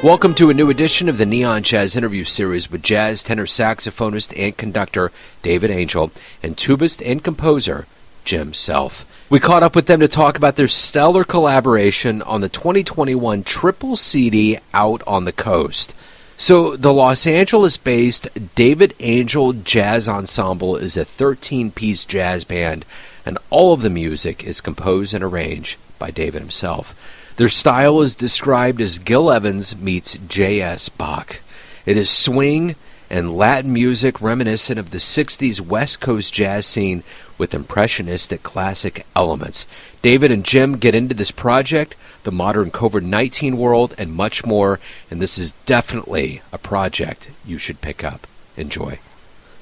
Welcome to a new edition of the Neon Jazz interview series with jazz tenor saxophonist and conductor David Angel and tubist and composer Jim Self. We caught up with them to talk about their stellar collaboration on the 2021 triple CD Out on the Coast. So the Los Angeles-based David Angel Jazz Ensemble is a 13-piece jazz band, and all of the music is composed and arranged by David himself. Their style is described as Gil Evans meets J.S.Bach. It is swing and Latin music reminiscent of the 60s West Coast jazz scene with impressionistic classic elements. David and Jim get into this project, the modern COVID-19 world, and much more, and this is definitely a project you should pick up. Enjoy.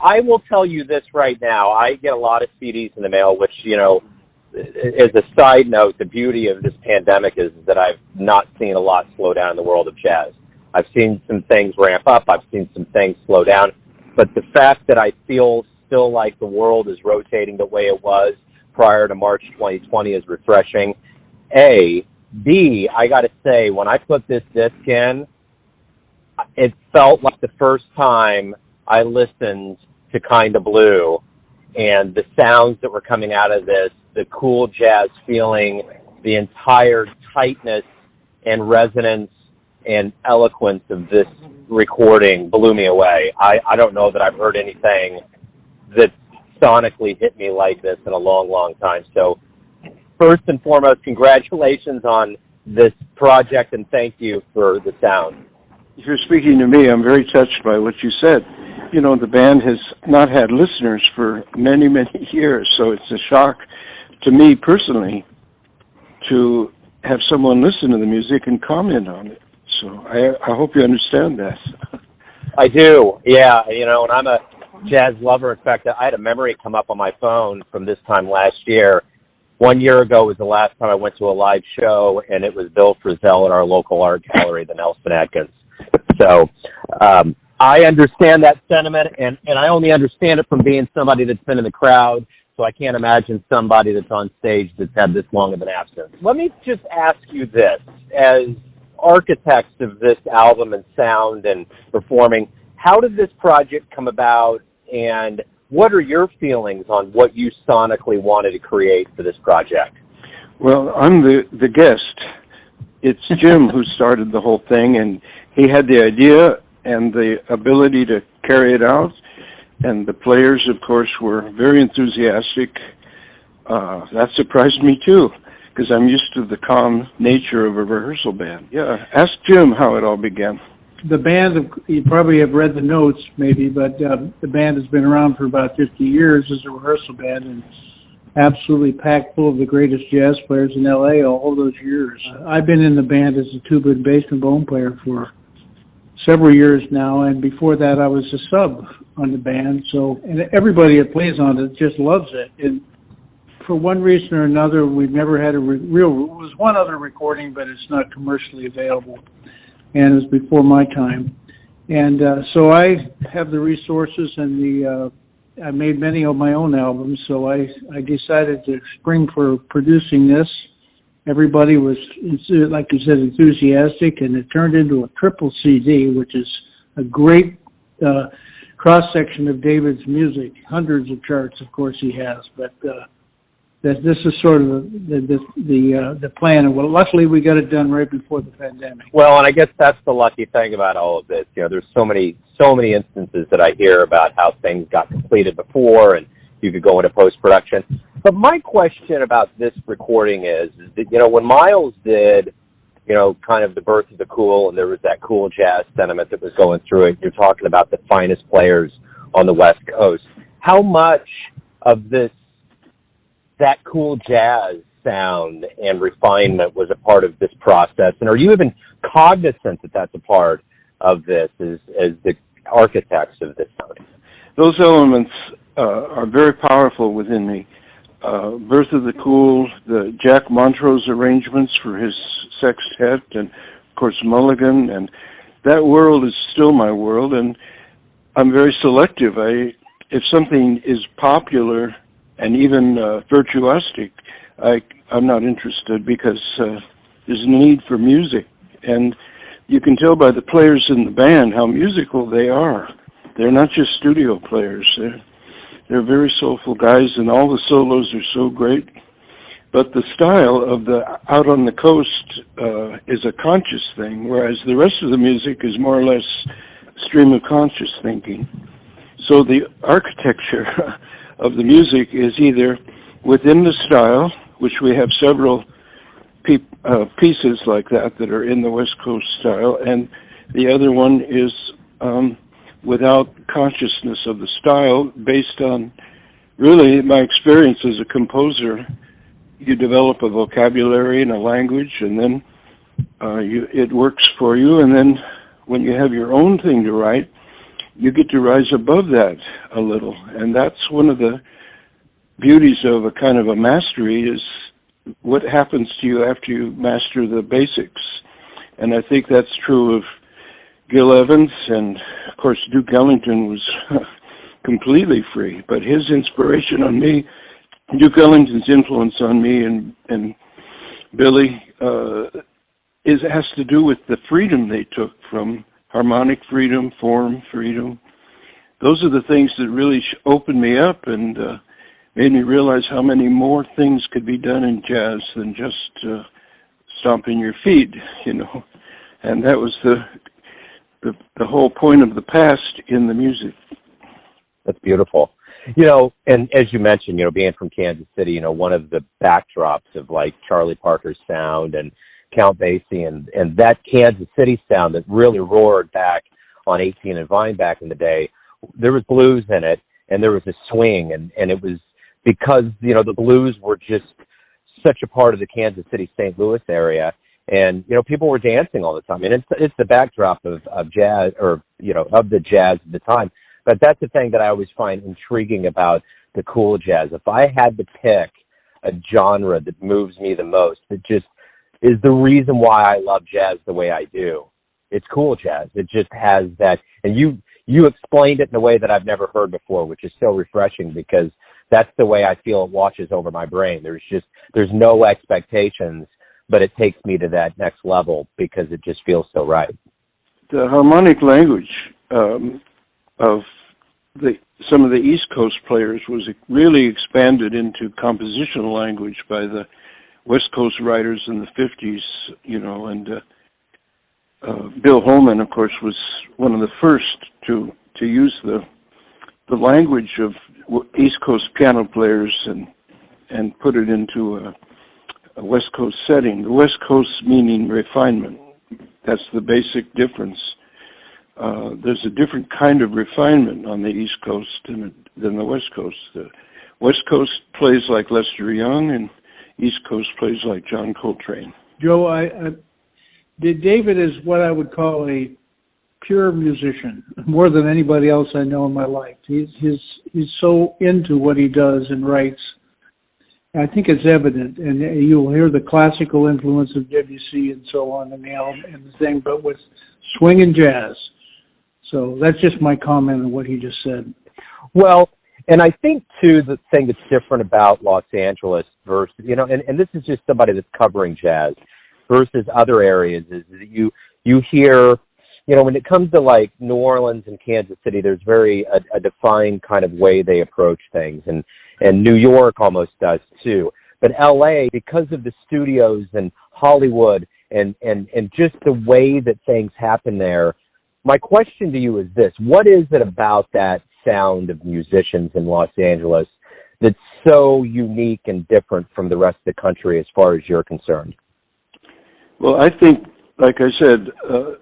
I will tell you this right now. I get a lot of CDs in the mail, which, as a side note, the beauty of this pandemic is that I've not seen a lot slow down in the world of jazz. I've seen some things ramp up. I've seen some things slow down. But the fact that I feel still like the world is rotating the way it was prior to March 2020 is refreshing. A. B, I got to say, when I put this disc in, it felt like the first time I listened to Kinda Blue, and the sounds that were coming out of this, the cool jazz feeling, the entire tightness and resonance and eloquence of this recording blew me away. I don't know that I've heard anything that sonically hit me like this in a long, long time. So first and foremost, congratulations on this project, and thank you for the sound. If you're speaking to me, I'm very touched by what you said. The band has not had listeners for many, many years, so it's a shock to me personally to have someone listen to the music and comment on it. So I hope you understand that. I do, yeah. And I'm a jazz lover. In fact, I had a memory come up on my phone from this time last year. 1 year ago was the last time I went to a live show, and it was Bill Frisell at our local art gallery, the Nelson Atkins. So I understand that sentiment, and I only understand it from being somebody that's been in the crowd, so I can't imagine somebody that's on stage that's had this long of an absence. Let me just ask you this. As architects of this album and sound and performing, how did this project come about, and what are your feelings on what you sonically wanted to create for this project? Well, I'm the guest. It's Jim who started the whole thing, and he had the idea and the ability to carry it out, and the players, of course, were very enthusiastic. That surprised me, too, because I'm used to the calm nature of a rehearsal band. Yeah, ask Jim how it all began. The band, you probably have read the notes, maybe, but the band has been around for about 50 years as a rehearsal band, and absolutely packed full of the greatest jazz players in L.A. all those years. I've been in the band as a tuba and bass and bone player for several years now, and before that I was a sub on the band, and everybody that plays on it just loves it. And for one reason or another, we've never had it was one other recording, but it's not commercially available, and it was before my time. And so I have the resources and I made many of my own albums, so I decided to spring for producing this. Everybody was, like you said, enthusiastic, and it turned into a triple CD, which is a great cross-section of David's music. Hundreds of charts, of course, he has, but this is sort of the plan. And well, luckily, we got it done right before the pandemic. Well, and I guess that's the lucky thing about all of this. There's so many instances that I hear about how things got completed before, and you could go into post-production. But my question about this recording is that, when Miles did, kind of the birth of the cool, and there was that cool jazz sentiment that was going through it, you're talking about the finest players on the West Coast. How much of that cool jazz sound and refinement was a part of this process? And are you even cognizant that that's a part of this as the architects of this sound? Those elements are very powerful within me. Birth of the Cool, the Jack Montrose arrangements for his sextet, and of course Mulligan, and that world is still my world, and I'm very selective. If something is popular and even virtuosic, I'm not interested, because there's a need for music. And you can tell by the players in the band how musical they are. They're not just studio players. They're very soulful guys, and all the solos are so great. But the style of the Out on the Coast is a conscious thing, whereas the rest of the music is more or less stream of conscious thinking. So the architecture of the music is either within the style, which we have several pieces like that are in the West Coast style, and the other one is without consciousness of the style, based on, really, my experience as a composer. You develop a vocabulary and a language, and then it works for you, and then when you have your own thing to write, you get to rise above that a little, and that's one of the beauties of a kind of a mastery, is what happens to you after you master the basics. And I think that's true of Gil Evans, and of course Duke Ellington was completely free, but his inspiration on me, Duke Ellington's influence on me and Billy has to do with the freedom they took, from harmonic freedom, form freedom. Those are the things that really opened me up and made me realize how many more things could be done in jazz than just stomping your feet, you know. And that was the whole point of the past in the music. That's beautiful. You know, and as you mentioned, you know, being from Kansas City, you know, one of the backdrops of like Charlie Parker's sound and Count Basie and that Kansas City sound that really roared back on 18 and Vine back in the day, there was blues in it and there was a swing, and it was because, you know, the blues were just such a part of the Kansas City, St. Louis area. And, you know, people were dancing all the time. And it's the backdrop of jazz, or, you know, of the jazz at the time. But that's the thing that I always find intriguing about the cool jazz. If I had to pick a genre that moves me the most, that just is the reason why I love jazz the way I do, it's cool jazz. It just has that. And you explained it in a way that I've never heard before, which is so refreshing, because that's the way I feel it washes over my brain. There's no expectations, but it takes me to that next level because it just feels so right. The harmonic language of some of the East Coast players was really expanded into compositional language by the West Coast writers in the 50s, you know, and Bill Holman, of course, was one of the first to use the language of East Coast piano players and put it into a West Coast setting. The West Coast meaning refinement. That's the basic difference. There's a different kind of refinement on the East Coast than the West Coast. The West Coast plays like Lester Young, and East Coast plays like John Coltrane. Joe, David is what I would call a pure musician, more than anybody else I know in my life. He's so into what he does and writes. I think it's evident, and you'll hear the classical influence of Debussy and so on in the album and the thing, but with swing and jazz. So that's just my comment on what he just said. Well, and I think, too, the thing that's different about Los Angeles versus, you know, and this is just somebody that's covering jazz versus other areas, is that you hear, you know, when it comes to like New Orleans and Kansas City, there's very a defined kind of way they approach things, and New York almost does too. But LA, because of the studios and Hollywood and just the way that things happen there, my question to you is this: what is it about that sound of musicians in Los Angeles that's so unique and different from the rest of the country as far as you're concerned? Well, I think, like I said,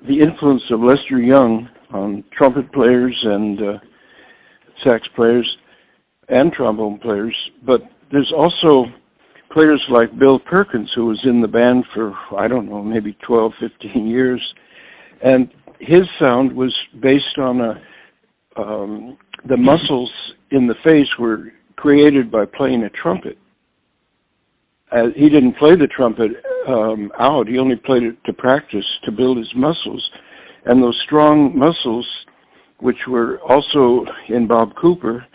the influence of Lester Young on trumpet players and sax players and trombone players, but there's also players like Bill Perkins, who was in the band for, I don't know, maybe 12, 15 years, and his sound was based on the muscles in the face were created by playing a trumpet. He didn't play the trumpet out. He only played it to practice, to build his muscles. And those strong muscles, which were also in Bob Cooper,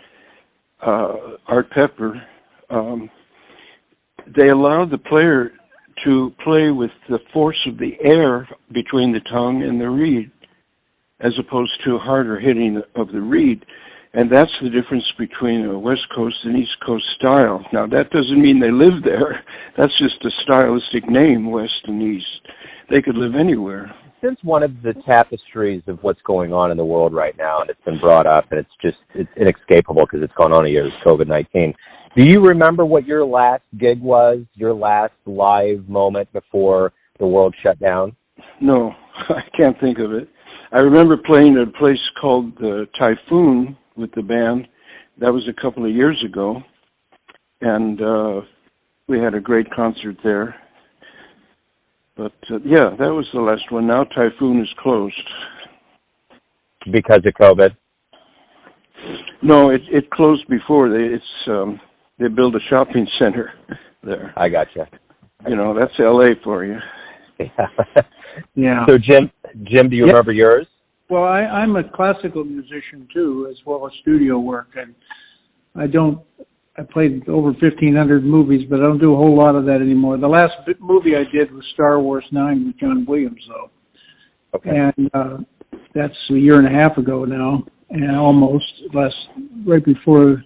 Art Pepper, they allowed the player to play with the force of the air between the tongue and the reed, as opposed to harder hitting of the reed. And that's the difference between a West Coast and East Coast style. Now, that doesn't mean they live there. That's just a stylistic name, West and East. They could live anywhere. Since one of the tapestries of what's going on in the world right now, and it's been brought up, and it's inescapable because it's gone on a year, is COVID-19. Do you remember what your last gig was, your last live moment before the world shut down? No, I can't think of it. I remember playing at a place called Typhoon with the band. That was a couple of years ago, and we had a great concert there. But, yeah, that was the last one. Now Typhoon is closed. Because of COVID? No, it closed before. They built a shopping center there. I gotcha. You know, that's L.A. for you. Yeah. So, Jim, do you remember yours? Well, I'm a classical musician, too, as well as studio work. And I played over 1,500 movies, but I don't do a whole lot of that anymore. The last movie I did was Star Wars 9 with John Williams, though. Okay. And that's a year and a half ago now, and almost, right before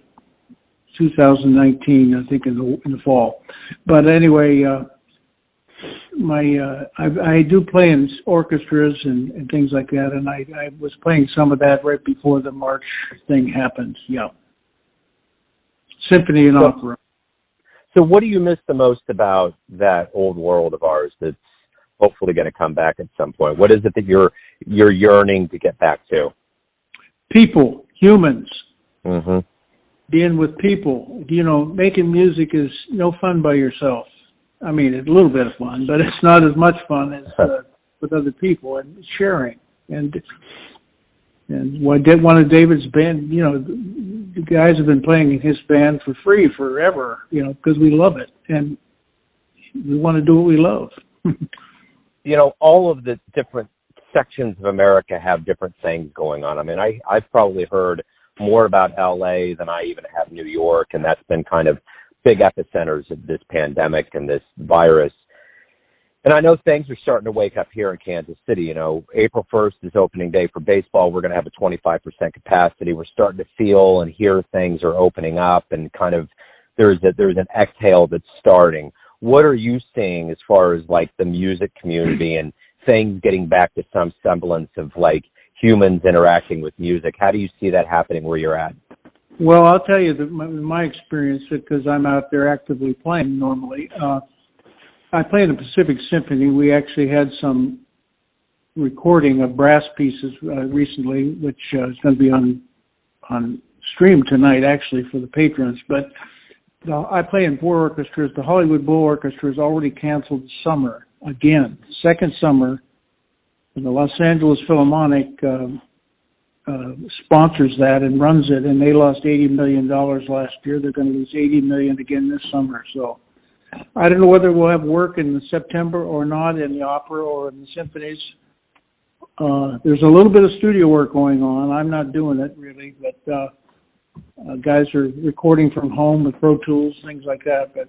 2019, I think, in the fall. But anyway, I do play in orchestras and things like that, and I was playing some of that right before the March thing happened. Yeah, symphony and opera. So, what do you miss the most about that old world of ours that's hopefully going to come back at some point? What is it that you're yearning to get back to? People, humans. Mm-hmm. Being with people. You know, making music is no fun by yourself. I mean, it's a little bit of fun, but it's not as much fun as with other people, and sharing. And one of David's band, you know, the guys have been playing in his band for free forever, you know, because we love it, and we want to do what we love. You know, all of the different sections of America have different things going on. I mean, I've probably heard more about L.A. than I even have New York, and that's been kind of big epicenters of this pandemic and this virus. And I know things are starting to wake up here in Kansas City. You know, April 1st is opening day for baseball. We're going to have a 25% capacity. We're starting to feel and hear things are opening up, and kind of there's an exhale that's starting. What are you seeing as far as like the music community and things getting back to some semblance of like humans interacting with music? How do you see that happening where you're at? Well, I'll tell you that my experience, because I'm out there actively playing normally. I play in the Pacific Symphony. We actually had some recording of brass pieces recently, which is going to be on stream tonight, actually, for the patrons. But I play in 4 orchestras. The Hollywood Bowl Orchestra has already canceled the summer again, second summer. And the Los Angeles Philharmonic sponsors that and runs it, and they lost $80 million last year. They're going to lose $80 million again this summer. So I don't know whether we'll have work in September or not in the opera or in the symphonies. There's a little bit of studio work going on. I'm not doing it really, but guys are recording from home with Pro Tools, things like that. But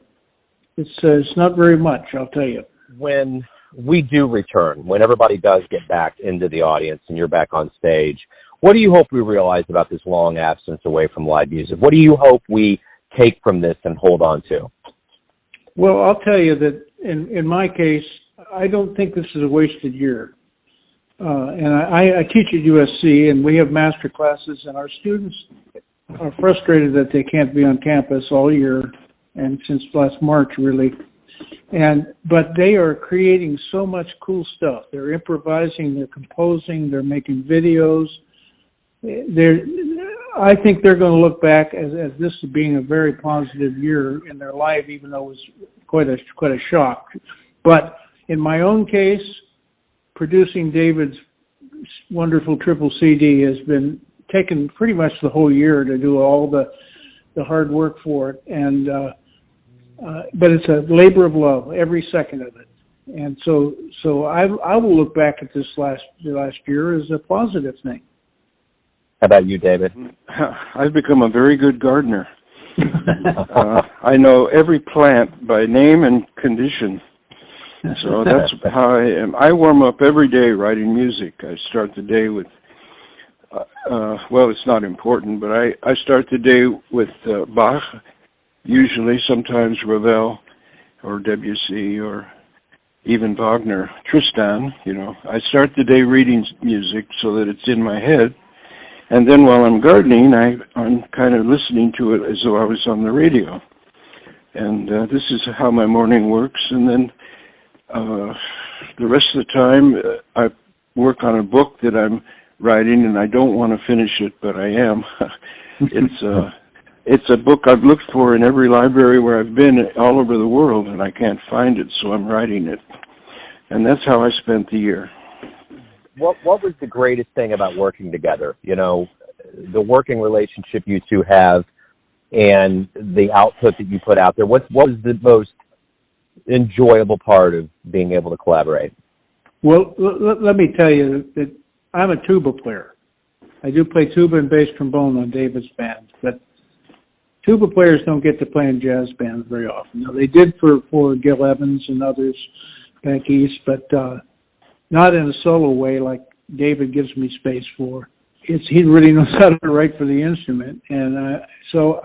it's not very much, I'll tell you. When we do return, when everybody does get back into the audience and you're back on stage, what do you hope we realize about this long absence away from live music? What do you hope we take from this and hold on to? Well, I'll tell you that in my case, I don't think this is a wasted year. And I teach at USC, and we have master classes, and our students are frustrated that they can't be on campus all year, and since last March, really. But they are creating so much cool stuff. They're improvising, they're composing, they're making videos. I think they're going to look back as this being a very positive year in their life, even though it was quite a shock. But in my own case, producing David's wonderful triple CD has been taken pretty much the whole year to do all the hard work for it, and but it's a labor of love every second of it. And so I will look back at this last year as a positive thing. How about you, David? I've become a very good gardener. I know every plant by name and condition. So that's how I am. I warm up every day writing music. I start the day with, well, it's not important, but I start the day with Bach, usually, sometimes Ravel or Debussy or even Wagner, Tristan, you know. I start the day reading music so that it's in my head. And then while I'm gardening, I'm kind of listening to it as though I was on the radio. And this is how my morning works. And then the rest of the time, I work on a book that I'm writing, and I don't want to finish it, but I am. It's a book I've looked for in every library where I've been all over the world, and I can't find it, so I'm writing it. And that's how I spent the year. What was the greatest thing about working together? You know, the working relationship you two have and the output that you put out there. What was the most enjoyable part of being able to collaborate? Well, let me tell you that I'm a tuba player. I do play tuba and bass trombone on David's band, but tuba players don't get to play in jazz bands very often. Now, they did for Gil Evans and others back east, but not in a solo way like David gives me space for. He really knows how to write for the instrument, and so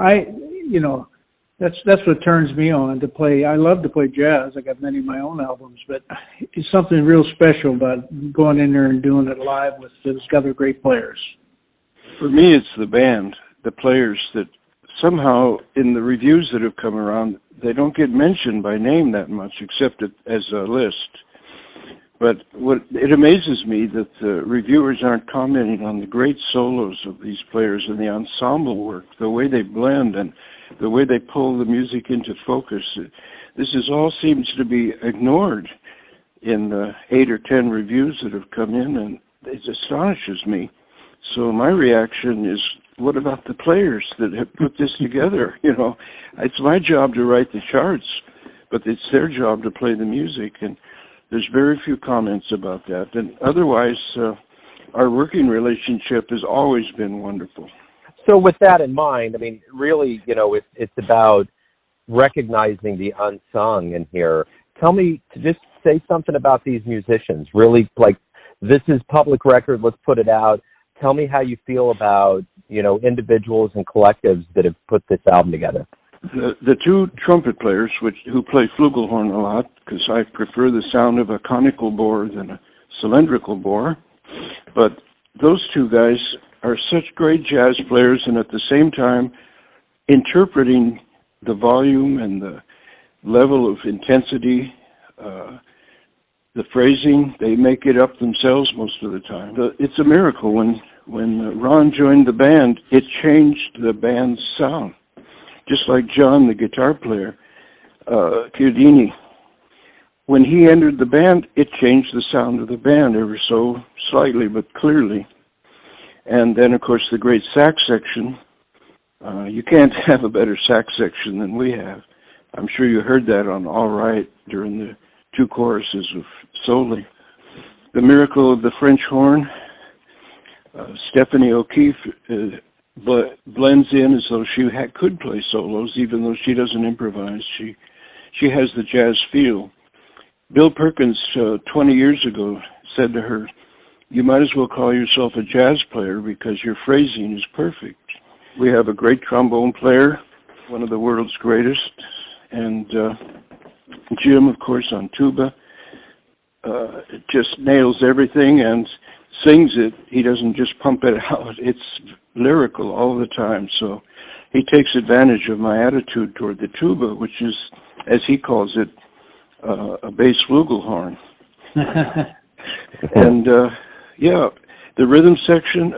that's what turns me on to play. I love to play jazz. I got many of my own albums, but it's something real special about going in there and doing it live with those other great players. For me, it's the band, the players that somehow in the reviews that have come around, they don't get mentioned by name that much, except as a list. But it amazes me that the reviewers aren't commenting on the great solos of these players and the ensemble work, the way they blend and the way they pull the music into focus. This all seems to be ignored in the 8 or 10 reviews that have come in, and it astonishes me. So my reaction is, what about the players that have put this together? You know, it's my job to write the charts, but it's their job to play the music, and there's very few comments about that. And otherwise, our working relationship has always been wonderful. So with that in mind, I mean, really, you know, it's about recognizing the unsung in here. Tell me, just say something about these musicians. Really, like, this is public record, let's put it out. Tell me how you feel about, you know, individuals and collectives that have put this album together. The two trumpet players, who play flugelhorn a lot, because I prefer the sound of a conical bore than a cylindrical bore, but those two guys are such great jazz players, and at the same time interpreting the volume and the level of intensity, the phrasing, they make it up themselves most of the time. It's a miracle. When Ron joined the band, it changed the band's sound. Just like John, the guitar player, Chiodini, when he entered the band, it changed the sound of the band ever so slightly, but clearly. And then, of course, the great sax section. You can't have a better sax section than we have. I'm sure you heard that on All Right during the 2 choruses of Soli. The miracle of the French horn. Stephanie O'Keefe blends in as though she could play solos, even though she doesn't improvise. She has the jazz feel. Bill Perkins, 20 years ago, said to her, "You might as well call yourself a jazz player because your phrasing is perfect." We have a great trombone player, one of the world's greatest, and Jim, of course, on tuba, just nails everything and sings it. He doesn't just pump it out. It's lyrical all the time. So he takes advantage of my attitude toward the tuba, which is, as he calls it, a bass flugelhorn. And, the rhythm section,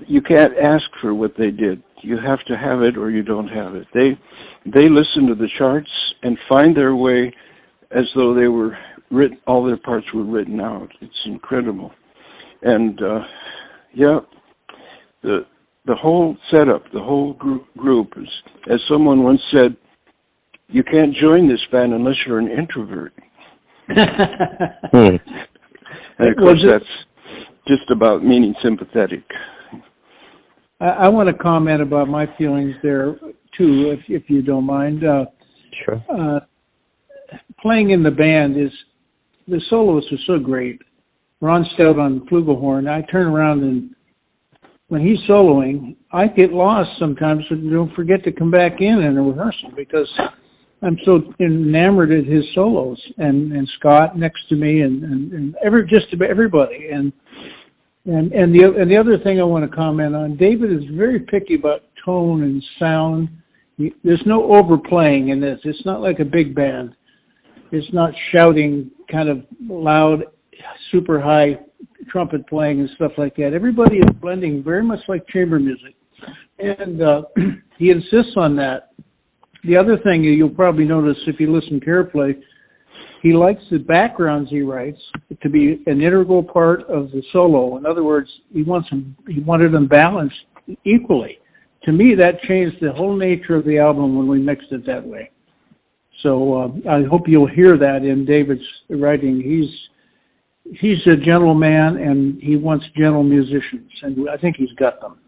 you can't ask for what they did. You have to have it or you don't have it. They listen to the charts and find their way as though they were written, all their parts were written out. It's incredible. And, the whole setup, the whole group is, as someone once said, you can't join this band unless you're an introvert. And of course, that's just about meaning sympathetic. I want to comment about my feelings there, too, if you don't mind. Sure. playing in the band is, the soloists are so great. Ron Stout on flugelhorn, I turn around and when he's soloing, I get lost sometimes and don't forget to come back in a rehearsal because I'm so enamored at his solos and Scott next to me and just about everybody. And the other thing I want to comment on, David is very picky about tone and sound. There's no overplaying in this. It's not like a big band. It's not shouting kind of loud, super high trumpet playing and stuff like that. Everybody is blending very much like chamber music. And he insists on that. The other thing you'll probably notice if you listen carefully, he likes the backgrounds he writes to be an integral part of the solo. In other words, he wanted them balanced equally. To me, that changed the whole nature of the album when we mixed it that way. So I hope you'll hear that in David's writing. He's a gentle man, and he wants gentle musicians, and I think he's got them.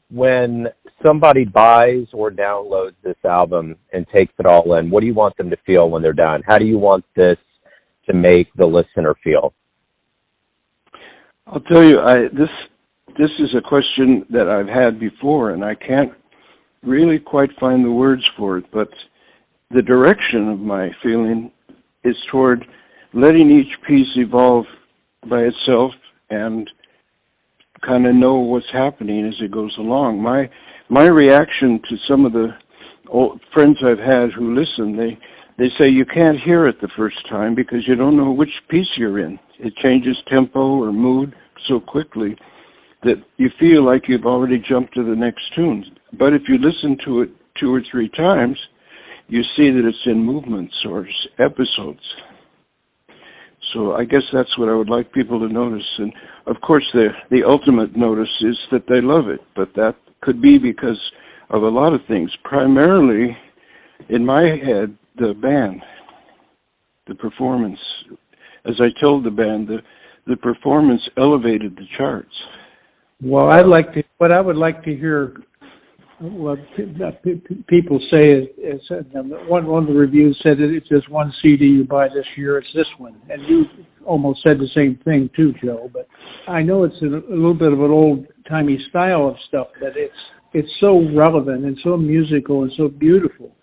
When somebody buys or downloads this album and takes it all in, what do you want them to feel when they're done? How do you want this to make the listener feel? I'll tell you, this is a question that I've had before, and I can't really quite find the words for it, but the direction of my feeling is toward letting each piece evolve by itself and kind of know what's happening as it goes along. My reaction to some of the old friends I've had who listen, they say you can't hear it the first time because you don't know which piece you're in. It changes tempo or mood so quickly that you feel like you've already jumped to the next tune. But if you listen to it 2 or 3 times, you see that it's in movements or episodes. So I guess that's what I would like people to notice. And of course, the ultimate notice is that they love it, but that could be because of a lot of things. Primarily, in my head, the band, the performance. As I told the band, the performance elevated the charts. Well, what I would like to hear, what people say is one of the reviews said that if there's one CD you buy this year, it's this one. And you almost said the same thing too, Joe. But I know it's a little bit of an old-timey style of stuff, but it's so relevant and so musical and so beautiful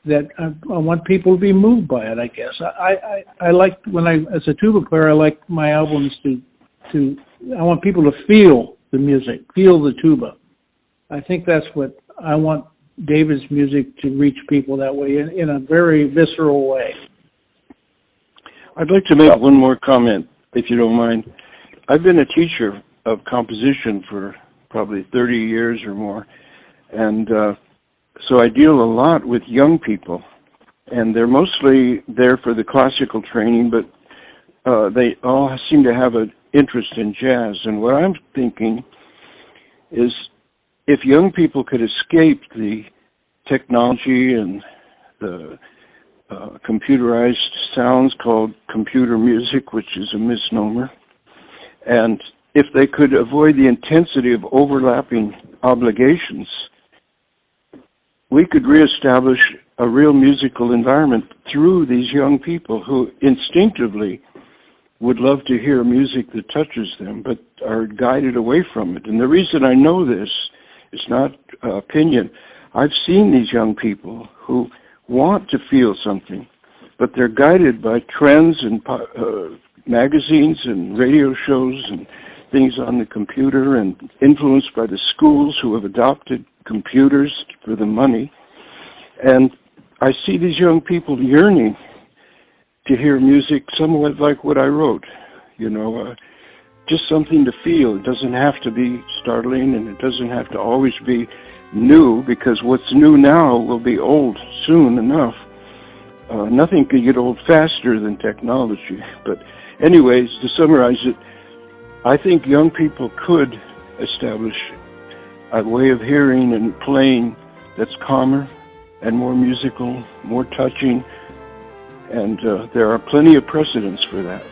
that I want people to be moved by it, I guess. I like, as a tuba player, I like my albums I want people to feel the music, feel the tuba. I think that's what I want David's music to reach people that way in a very visceral way. I'd like to make one more comment, if you don't mind. I've been a teacher of composition for probably 30 years or more, and so I deal a lot with young people, and they're mostly there for the classical training, but they all seem to have an interest in jazz. And what I'm thinking is if young people could escape the technology and the computerized sounds called computer music, which is a misnomer, and if they could avoid the intensity of overlapping obligations, we could reestablish a real musical environment through these young people who instinctively would love to hear music that touches them, but are guided away from it. And the reason I know this is not opinion. I've seen these young people who want to feel something, but they're guided by trends and magazines and radio shows and things on the computer and influenced by the schools who have adopted computers for the money. And I see these young people yearning to hear music somewhat like what I wrote, just something to feel. It doesn't have to be startling, and it doesn't have to always be new, because what's new now will be old soon enough. Nothing can get old faster than technology. But anyways, to summarize it, I think young people could establish a way of hearing and playing that's calmer and more musical, more touching, and there are plenty of precedents for that.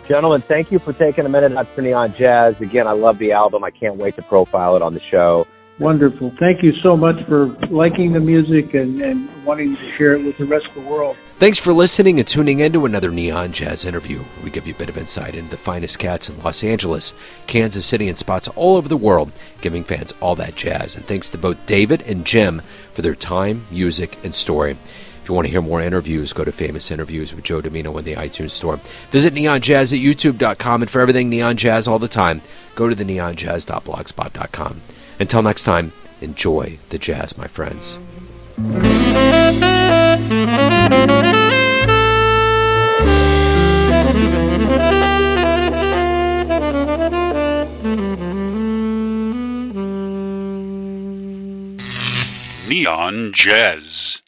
Gentlemen, thank you for taking a minute out for Neon Jazz. Again, I love the album. I can't wait to profile it on the show. Wonderful. Thank you so much for liking the music and wanting to share it with the rest of the world. Thanks for listening and tuning in to another Neon Jazz interview. We give you a bit of insight into the finest cats in Los Angeles, Kansas City, and spots all over the world, giving fans all that jazz. And thanks to both David and Jim for their time, music, and story. If you want to hear more interviews, go to Famous Interviews with Joe Domino in the iTunes Store. Visit neonjazz at youtube.com, and for everything Neon Jazz all the time, go to the neonjazz.blogspot.com. Until next time, enjoy the jazz, my friends. Neon Jazz.